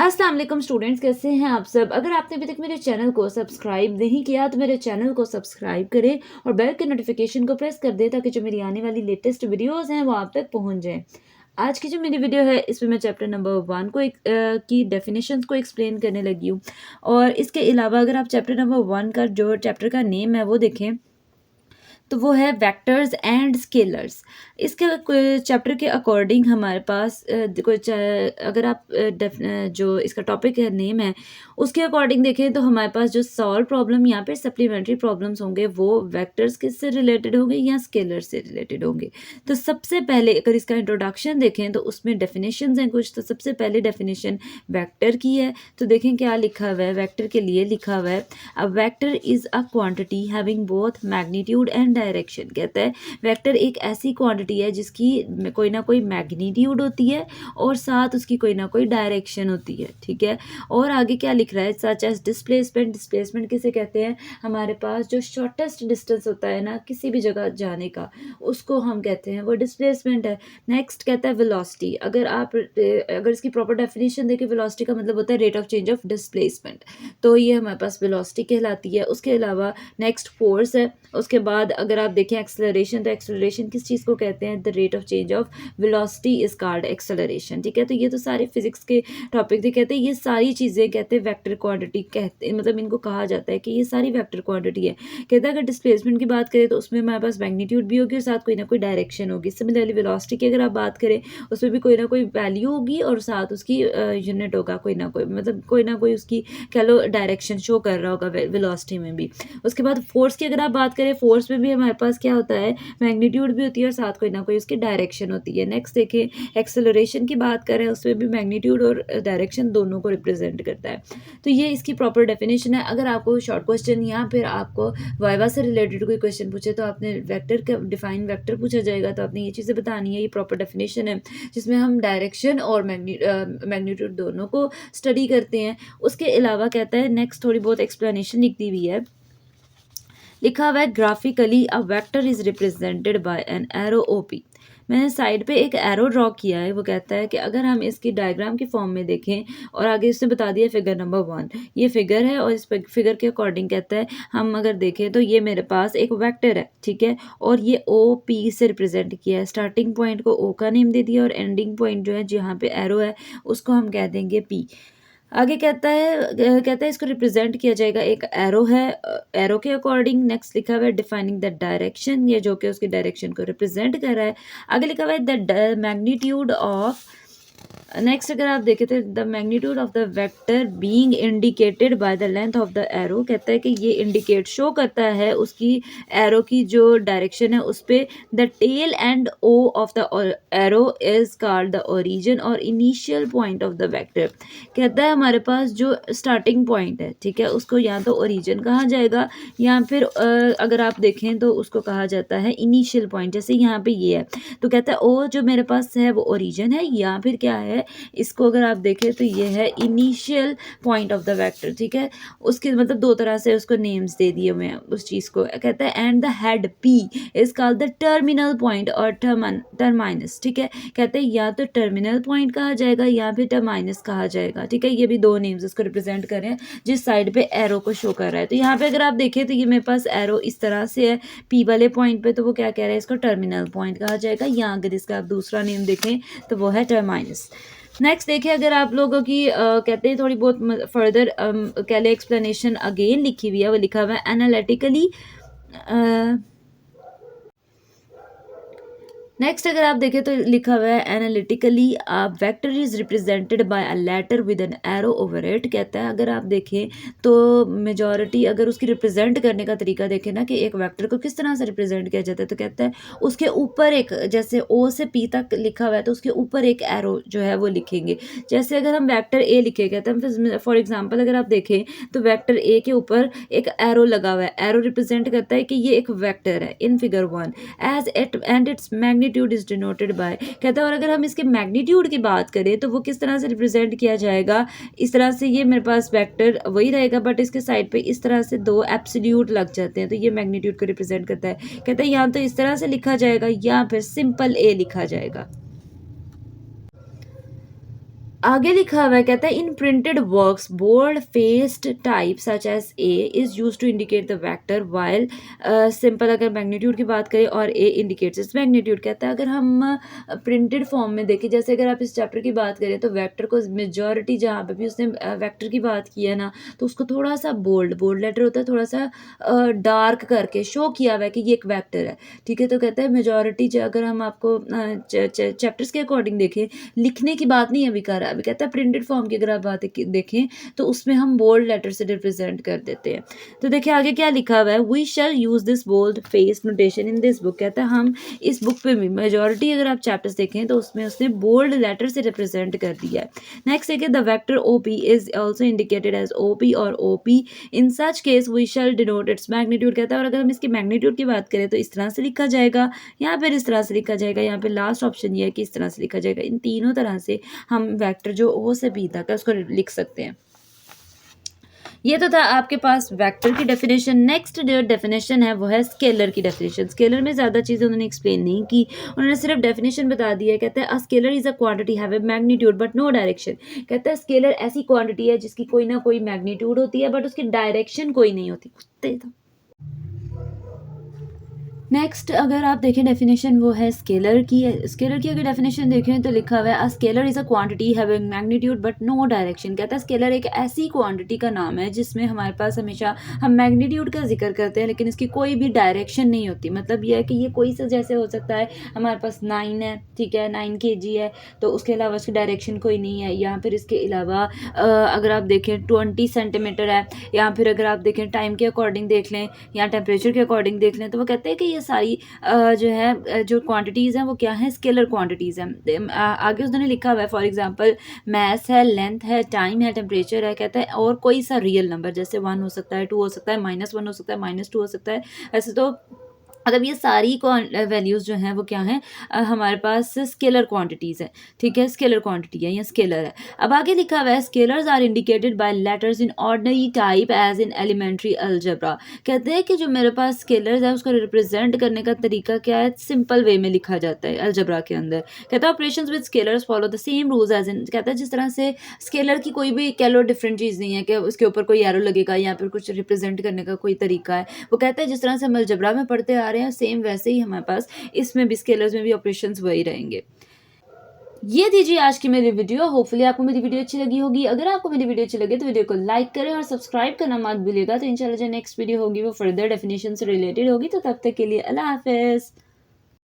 अस्सलाम वालेकुम स्टूडेंट्स, कैसे हैं आप सब। अगर आपने अभी तक मेरे चैनल को सब्सक्राइब नहीं किया तो मेरे चैनल को सब्सक्राइब करें और बेल के नोटिफिकेशन को प्रेस कर दें ताकि जो मेरी आने वाली लेटेस्ट वीडियोस हैं वो आप तक पहुंच जाएं। आज की जो मेरी वीडियो है इसमें मैं चैप्टर नंबर 1 को की डेफिनेशंस को एक्सप्लेन करने लगी हूँ। और इसके अलावा अगर आप चैप्टर नंबर 1 का जो चैप्टर का नेम है वो देखें तो वो है वेक्टर्स एंड स्केलर्स। इसके चैप्टर के अकॉर्डिंग हमारे पास कुछ अगर आप जो इसका टॉपिक है नेम है उसके अकॉर्डिंग देखें तो हमारे पास जो सॉल्व प्रॉब्लम यहाँ पे सप्लीमेंट्री प्रॉब्लम्स होंगे वो वेक्टर्स किससे रिलेटेड होंगे या स्केलर से रिलेटेड होंगे। तो सबसे पहले अगर इसका इंट्रोडक्शन देखें तो उसमें डेफिनेशंस हैं कुछ। तो सबसे पहले डेफिनेशन वेक्टर की है, तो देखें क्या लिखा हुआ है। वेक्टर के लिए लिखा हुआ है अ vector is a quantity having both magnitude and direction. कहता है वेक्टर एक ऐसी क्वांटिटी है जिसकी कोई ना कोई मैग्नीट्यूड होती है और साथ उसकी कोई ना कोई डायरेक्शन होती है, ठीक है। और आगे क्या लिख रहा है, सच एज डिस्प्लेसमेंट। डिस्प्लेसमेंट किसे कहते हैं, हमारे पास जो शॉर्टेस्ट डिस्टेंस होता है ना किसी भी जगह जाने का, उसको हम कहते हैं वो डिस्प्लेसमेंट है। नेक्स्ट कहता है वेलोसिटी। अगर इसकी प्रॉपर डेफिनेशन देखें, वेलोसिटी का मतलब होता है rate of change of displacement, तो ये हमारे पास वेलोसिटी कहलाती है। उसके अलावा नेक्स्ट फोर्स है। उसके बाद अगर आप देखें एक्सेलरेशन, तो एक्सेलरेशन किस चीज़ को कहते हैं, the rate of change of velocity is called acceleration, ठीक है। तो ये तो सारे फिजिक्स के टॉपिक थे। कहते हैं ये सारी चीज़ें कहते हैं वेक्टर क्वांटिटी कहते हैं, मतलब इनको कहा जाता है कि ये सारी वेक्टर क्वांटिटी है। कहता है अगर डिस्प्लेसमेंट की बात करें तो उसमें हमारे पास मैग्नीट्यूड भी होगी और साथ कोई ना कोई डायरेक्शन होगी। सिमिलरली वेलोसिटी की अगर आप बात करें उसमें भी कोई ना कोई वैल्यू होगी और साथ उसकी यूनिट होगा, कोई ना कोई, मतलब कोई ना कोई उसकी कह लो डायरेक्शन शो कर रहा होगा वेलोसिटी में भी। उसके बाद फोर्स की अगर आप बात करें, फोर्स में भी हमारे पास क्या होता है, मैग्नीट्यूड भी होती है और साथ कोई ना कोई उसकी डायरेक्शन होती है। नेक्स्ट देखिए एक्सेलरेशन की बात करें, उसमें भी मैग्नीट्यूड और डायरेक्शन दोनों को रिप्रेजेंट करता है। तो ये इसकी प्रॉपर डेफिनेशन है। अगर आपको शॉर्ट क्वेश्चन या फिर आपको वाइवा से रिलेटेड कोई क्वेश्चन पूछे तो आपने वेक्टर का डिफाइन वेक्टर पूछा जाएगा तो आपने ये चीज़ें बतानी है। ये प्रॉपर डेफिनेशन है जिसमें हम डायरेक्शन और मैग्नीट्यूड दोनों को स्टडी करते हैं। उसके अलावा कहता है नेक्स्ट थोड़ी बहुत एक्सप्लेनेशन लिख दी हुई है। लिखा हुआ है graphically a vector is represented bye an arrow OP. मैंने साइड पे एक एरो ड्रॉ किया है। वो कहता है कि अगर हम इसकी डायग्राम की फॉर्म में देखें, और आगे इसने बता दिया फिगर नंबर 1 ये फिगर है और इस फिगर के अकॉर्डिंग कहता है हम अगर देखें तो ये मेरे पास एक वेक्टर है, ठीक है। और ये ओ पी से रिप्रेजेंट किया है। स्टार्टिंग पॉइंट को ओ का नेम दे दिया और एंडिंग पॉइंट जो है जहाँ पे एरो है उसको हम कह देंगे पी। आगे कहता है इसको रिप्रेजेंट किया जाएगा, एक एरो है, एरो के अकॉर्डिंग। नेक्स्ट लिखा हुआ है डिफाइनिंग द डायरेक्शन, ये जो कि उसकी डायरेक्शन को रिप्रेजेंट कर रहा है। आगे लिखा हुआ है द मैग्नीट्यूड ऑफ। नेक्स्ट अगर आप देखें तो the magnitude of the vector being indicated by the length of the arrow. कहता है कि ये इंडिकेट शो करता है उसकी एरो की जो डायरेक्शन है उस पे। The tail end O of the arrow is called the origin और initial point of the vector. कहता है हमारे पास जो स्टार्टिंग पॉइंट है, ठीक है, उसको या तो ओरिजिन कहा जाएगा या फिर अगर आप देखें तो उसको कहा जाता है इनिशियल पॉइंट। जैसे यहाँ पे ये है तो कहता है ओ जो मेरे पास है वो ओरिजिन है या फिर क्या है, इसको अगर आप देखें तो ये है initial point of the vector, ठीक है। उसके मतलब दो तरह से उसको नेम्स दे दिए मैं उस चीज़ को। कहता है and the head P is called the terminal point और टर्माइनस, ठीक है। कहते हैं या तो टर्मिनल पॉइंट कहा जाएगा या फिर टर्माइनस कहा जाएगा, ठीक है। ये भी दो नेम्स इसको रिप्रेजेंट कर रहे हैं जिस साइड पे एरो को शो कर रहा है। तो यहाँ पे अगर आप देखें तो ये मेरे पास एरो इस तरह से है पी वाले पॉइंट पे, तो वो क्या कह रहा है, इसको टर्मिनल पॉइंट कहा जाएगा, या अगर इसका आप दूसरा नेम देखें तो वो है टर्माइनस। नेक्स्ट देखिए अगर आप लोगों की कहते हैं थोड़ी बहुत फर्दर कह ले एक्सप्लेनेशन अगेन लिखी हुई है। वो लिखा हुआ है एनालिटिकली। नेक्स्ट अगर आप देखें तो लिखा हुआ है analytically a vector is represented by a letter with an arrow over it. कहता है अगर आप देखें तो मेजॉरिटी अगर उसकी रिप्रेजेंट करने का तरीका देखें ना कि एक वेक्टर को किस तरह से रिप्रेजेंट किया जाता है, तो कहता है उसके ऊपर एक, जैसे ओ से पी तक लिखा हुआ है तो उसके ऊपर एक एरो जो है वो लिखेंगे। जैसे अगर हम वेक्टर ए लिखे कहते हैं फॉर एग्जाम्पल अगर आप देखें तो वेक्टर ए के ऊपर एक एरो लगा हुआ है। एरो रिप्रेजेंट करता है कि ये एक वेक्टर है in figure 1 as it and its magnitude is denoted by. कहता है और अगर हम इसके मैग्नीट्यूड की बात करें तो वो किस तरह से रिप्रेजेंट किया जाएगा, इस तरह से ये मेरे पास वेक्टर वही रहेगा बट इसके साइड पे इस तरह से दो एब्सोल्यूट लग जाते हैं, तो ये मैग्नीट्यूड को रिप्रेजेंट करता है। कहता है या तो इस तरह से लिखा जाएगा या फिर सिंपल ए लिखा जाएगा। आगे लिखा हुआ है, कहता है in printed works bold faced type such as A is use to indicate the vector while simple अगर मैग्नीट्यूड की बात करें और ए इंडिकेट्स इट्स मैग्नीट्यूड। कहता है अगर हम प्रिंटेड फॉर्म में देखें, जैसे अगर आप इस चैप्टर की बात करें तो वेक्टर को मेजॉरिटी जहाँ पे भी उसने वेक्टर की बात की है ना, तो उसको थोड़ा सा बोल्ड बोल्ड लेटर होता है, थोड़ा सा डार्क करके शो किया हुआ है कि ये एक वेक्टर है। ठीक है, तो कहता है मेजॉरिटी अगर हम आपको चैप्टर्स के अकॉर्डिंग देखें, लिखने की बात नहीं अभी कर रहा है, अभी कहता है प्रिंटेड फॉर्म की अगर आप बात देखें तो उसमें हम बोल्ड लेटर से रिप्रेजेंट कर देते हैं। तो देखिए आगे क्या लिखा हुआ है, we shall use this bold face notation in this book. कहता है हम इस बुक पे भी मेजॉरिटी अगर आप चैप्टर्स देखें तो उसमें उसने बोल्ड लेटर से रिप्रेजेंट कर दिया है। नेक्स्ट देखिए the vector OP is also indicated as OP और OP in such case we shall denote its magnitude. कहता है और अगर हम इसकी मैग्नीट्यूड की बात करें तो इस तरह से लिखा जाएगा, यहाँ पर इस तरह से लिखा जाएगा, यहाँ पे लास्ट ऑप्शन ये है कि इस तरह से लिखा जाएगा। इन तीनों तरह से हम वेक्टर जो ओ से बी तक है उसको लिख सकते हैं। ये तो था आपके पास वेक्टर की डेफिनेशन। नेक्स्ट जो डेफिनेशन है वो है स्केलर की डेफिनेशन। स्केलर में ज़्यादा चीज़ें उन्होंने एक्सप्लेन नहीं की, उन्होंने सिर्फ डेफिनेशन बता दी है। कहते हैं a scalar is a quantity have a magnitude but no direction. कहता है स्केलर ऐसी क्वांटिटी है जिसकी कोई ना कोई मैग्नीट्यूड होती है बट उसकी डायरेक्शन कोई नहीं होती। कुत्ते तो नेक्स्ट अगर आप देखें डेफिनेशन वो है स्केलर की। स्केलर की अगर डेफिनेशन देखें तो लिखा हुआ है a scalar is a quantity having magnitude but no direction. कहता है स्केलर एक ऐसी क्वांटिटी का नाम है जिसमें हमारे पास हमेशा हम मैग्नीट्यूड का जिक्र करते हैं लेकिन इसकी कोई भी डायरेक्शन नहीं होती। मतलब यह है कि ये कोई सा जैसे हो सकता है हमारे पास 9 है, ठीक है, 9 kg है, तो उसके अलावा उसकी डायरेक्शन कोई नहीं है। या फिर इसके अलावा अगर आप देखें 20 सेंटीमीटर है, या फिर अगर आप देखें टाइम के अकॉर्डिंग देख लें या टेम्परेचर के अकॉर्डिंग देख लें, तो वो कहते हैं कि ये सारी जो है जो क्वांटिटीज़ हैं वो क्या है, स्केलर क्वांटिटीज़ हैं। आगे उसने लिखा हुआ है फॉर एग्जांपल मैस है, लेंथ है, टाइम है, टेम्परेचर है। कहता है और कोई सा रियल नंबर जैसे 1 हो सकता है, 2 हो सकता है, -1 हो सकता है, -2 हो सकता है। ऐसे तो मतलब ये सारी वैल्यूज़ जो हैं वो क्या हैं, हमारे पास स्केलर क्वांटिटीज़ हैं। ठीक है, स्केलर क्वांटिटी है या स्केलर है। अब आगे लिखा हुआ है scalars are indicated by letters in ordinary type as in elementary algebra. कहते हैं कि जो मेरे पास स्केलर्स है उसको रिप्रेजेंट करने का तरीका क्या है, सिंपल वे में लिखा जाता है अलजेब्रा के अंदर। कहता है operations with scalars follow the same rules as in. कहता है जिस तरह से स्केलर की कोई भी कह लो डिफरेंट चीज़ नहीं है कि उसके ऊपर कोई एरो लगेगा या फिर कुछ रिप्रेजेंट करने का कोई तरीका है। वो कहता है जिस तरह से हम अलजेब्रा में पढ़ते आ रहे हैं सेम वैसे ही हमारे पास इसमें भी स्केलर्स में भी ऑपरेशंस वही रहेंगे। ये दीजिए आज की मेरी वीडियो। होपफुली आपको मेरी वीडियो अच्छी लगी होगी। अगर आपको मेरी वीडियो अच्छी लगे तो वीडियो को लाइक करें और सब्सक्राइब करना मत भूलिएगा। तो इंशाल्लाह जो नेक्स्ट वीडियो होगी वो फर्दर डेफिनेशन से रिलेटेड होगी। तो तब तक के लिए अल्लाह हाफिज़।